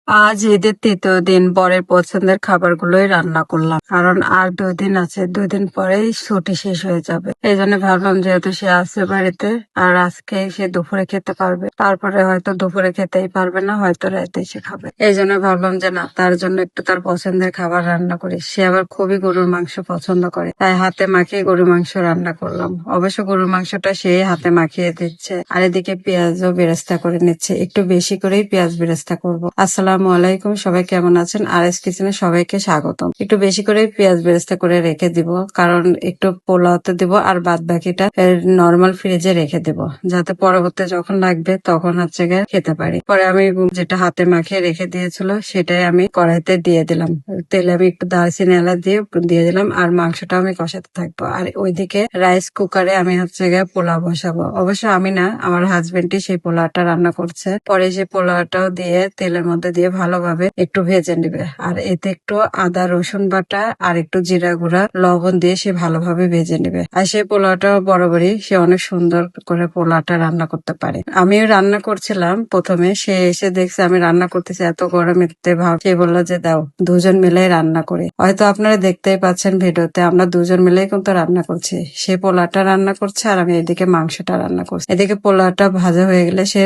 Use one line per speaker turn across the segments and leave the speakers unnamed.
আজ ঈদের ৩য় দিন বরের পছন্দের খাবারগুলোই রান্না করলাম, কারণ আর 2 দিন আছে, 2 দিন পরেই ছুটি শেষ হয়ে যাবে। এই জন্য ভাবলাম যেহেতু সে আছে বাড়িতে আর আজকে সে দুপুরে খেতে পারবে, তারপরে হয়তো দুপুরে খেতেই পারবে না, হয়তো রাতে এসে খাবে। এই জন্য ভাবলাম যে না, তার জন্য একটু তার পছন্দের খাবার রান্না করি। সে আবার খুবই গরুর মাংস পছন্দ করে, তাই হাতে মাখিয়ে গরুর মাংস রান্না করলাম। অবশ্য গরুর মাংসটা সেই হাতে মাখিয়ে দিচ্ছে, আর এদিকে পেঁয়াজও বেরেস্তা করে নিচ্ছে। একটু বেশি করেই পেঁয়াজ বেরেস্তা করবো। আসসালামু আলাইকুম, সবাই কেমন আছেন? আর এস কিচেনে সবাইকে স্বাগতম। একটু বেশি করে পেঁয়াজ বেরেস্তা করে রেখে দিব, কারণ একটু পোলাওতে দিব আর বাদ বাকিটা নর্মাল ফ্রিজে রেখে দিব, যাতে পরবর্তী যখন লাগবে তখন হচ্ছে গিয়ে খেতে পারি। পরে আমি যেটা হাতে মাখিয়ে রেখে দিয়েছিল সেটাই আমি কড়াইতে দিয়ে দিলাম। তেলে আমি একটু দারচিনি এলাচ দিয়ে দিলাম, আর মাংসটা আমি কষাতে থাকবো। আর ওইদিকে রাইস কুকারে আমি হচ্ছে গিয়ে পোলাও বসাবো। অবশ্য আমি না, আমার হাজবেন্ডই সেই পোলাওটা রান্না করছে। পরে সেই পোলাওটাও দিয়ে তেলের মধ্যে দিয়ে ভালোভাবে একটু ভেজে নিবে, আর এতে একটু আদা রসুন বাটা আর একটু জিরা গুঁড়া লবণ দিয়ে সে ভালোভাবে ভেজে নিবে। আর সেই পোলাওটা বরাবরই সে অনেক সুন্দর করে পোলাওটা রান্না করতে পারে। আমিও রান্না করছিলাম প্রথমে, সে এসে দেখছে আমি রান্না করতেছি, এত গরমে ভাব, সে বললো যে দাও দুজন মিলে রান্না করি। হয়তো আপনারা দেখতেই পাচ্ছেন ভিডিওতে, আমরা দুজন মিলেই কিন্তু রান্না করছি। সে পোলাওটা রান্না করছে আর আমি এদিকে মাংসটা রান্না করছি। এদিকে পোলাওটা ভাজা হয়ে গেলে সে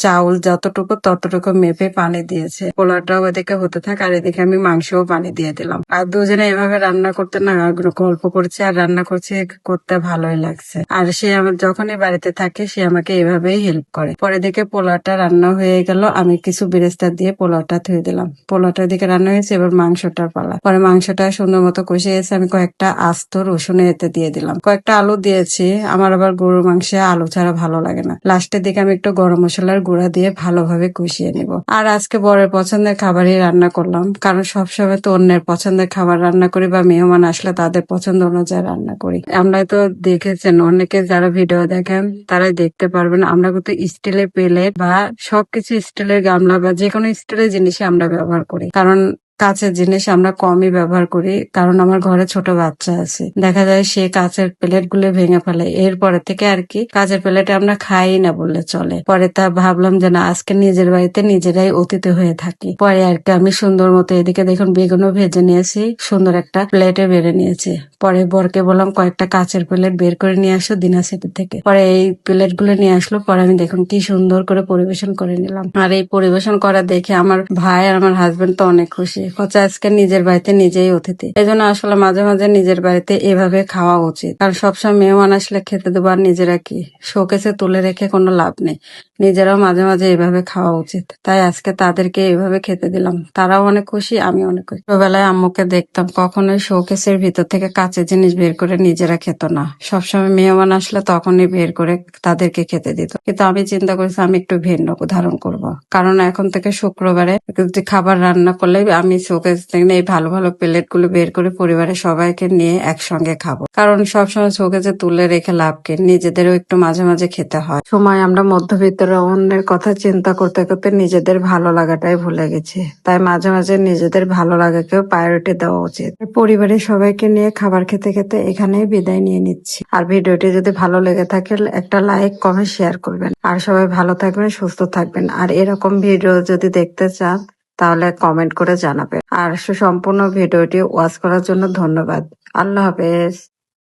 চাউল যতটুকু ততটুকু মেপে পানি দিয়েছে। পোলাওটাও এদিকে হতে থাক, আর এদিকে আমি মাংসও পানি দিয়ে দিলাম। আর দুজনে এভাবে রান্না করতে না গল্প করছে আর রান্না করছে, করতে ভালোই লাগছে। আর সে আমার যখনই বাড়িতে থাকে সে আমাকে এভাবেই হেল্প করে। পরে দেখে পোলাওটা রান্না হয়ে গেল, আমি কিছু বেরেস্তা দিয়ে পোলাওটা ধুয়ে দিলাম। পোলাওটা এদিকে রান্না হয়েছে, এবার মাংসটার পালা। পরে মাংসটা সুন্দর মতো কষে গেছে, আমি কয়েকটা আস্ত রসুন এতে দিয়ে দিলাম, কয়েকটা আলু দিয়েছি। আমার আবার গরুর মাংসে আলু ছাড়া ভালো লাগে না। লাস্টের দিকে আমি একটু গরম মশলার গুঁড়া দিয়ে ভালোভাবে কষিয়ে নিব। আর আজকে বরের পছন্দের খাবারই রান্না করলাম, কারণ সবসময় তো অন্যের পছন্দের খাবার রান্না করি বা মেহমান আসলে তাদের পছন্দ অনুযায়ী রান্না করি। আমরা তো দেখেছেন, অনেকে যারা ভিডিও দেখেন তারাই দেখতে পারবেন, আমরা কিন্তু স্টিলের প্লেট বা সবকিছু স্টিলের গামলা বা যে কোনো স্টিলের জিনিসই আমরা ব্যবহার করি, কারণ কাঁচের জিনিস আমরা কমই ব্যবহার করি। কারণ আমার ঘরে ছোট বাচ্চা আছে, দেখা যায় সে কাঁচের প্লেট গুলো ভেঙে ফেলে। এরপরে থেকে আর কি কাঁচের প্লেটে আমরা খাই না বললে চলে। পরে তা ভাবলাম যে না, আজকে নিজের বাড়িতে নিজেরাই অতিথি হয়ে থাকি। পরে আর কি আমি সুন্দর মতো এদিকে দেখুন বেগুনও ভেজে নিয়েছি, সুন্দর একটা প্লেটে বেড়ে নিয়েছি। পরে বরকে বললাম কয়েকটা কাঁচের প্লেট বের করে নিয়ে আসো দিনা সেটি থেকে। পরে এই প্লেট গুলো নিয়ে আসলো, পরে আমি দেখুন কি সুন্দর করে পরিবেশন করে নিলাম। আর এই পরিবেশন করা দেখে আমার ভাই আর আমার হাজবেন্ড তো অনেক খুশি, হচ্ছে আজকে নিজের বাড়িতে নিজেই অতিথি। এই জন্য আসলে মাঝে মাঝে নিজের বাড়িতে এভাবে খাওয়া উচিত, কারণ সবসময় মেহমান আসলে খেতে দেবো আর নিজেরা কি শোকেসে তুলে রেখে কোনো লাভ নেই। নিজেরাও মাঝে মাঝে এভাবে খাওয়া উচিত। তাই আজকে তাদেরকে এভাবে খেতে দিলাম, তারাও অনেক খুশি, আমি অনেক খুশি। ছোটবেলায় আম্মুকে দেখতাম কখনোই শোকেসের ভিতর থেকে কাঁচের জিনিস বের করে নিজেরা খেত না, সবসময় মেহমান আসলে তখনই বের করে তাদেরকে খেতে দিত। কিন্তু আমি চিন্তা করেছি আমি একটু ভিন্ন ধারণ করব, কারণ এখন থেকে শুক্রবারে খাবার রান্না করলে আমি শোকেস থেকে এই ভালো ভালো প্লেট গুলো বের করে পরিবারের সবাইকে নিয়ে একসঙ্গে খাবো। কারণ সবসময় শোকেসে তুলে রেখে লাভ কি, নিজেদেরও একটু মাঝে মাঝে খেতে হয়। সময় আমরা মধ্যবিত্তরা অন্যের কথা চিন্তা করতে করতে নিজেদের ভালো লাগাটাই ভুলে গেছি। তাই মাঝে মাঝে নিজেদের ভালো লাগাকেও প্রায়োরিটি দেওয়া উচিত। পরিবারের সবাইকে নিয়ে খাবার খেতে খেতে এখানেই বিদায় নিয়ে নিচ্ছি। আর ভিডিওটি যদি ভালো লেগে থাকে একটা লাইক কমেন্ট শেয়ার করবেন। আর সবাই ভালো থাকবেন, সুস্থ থাকবেন। আর এরকম ভিডিও যদি দেখতে চান তাহলে কমেন্ট করে জানাবেন। আর সম্পূর্ণ ভিডিওটি ওয়াচ করার জন্য ধন্যবাদ। আল্লাহ হাফেজ।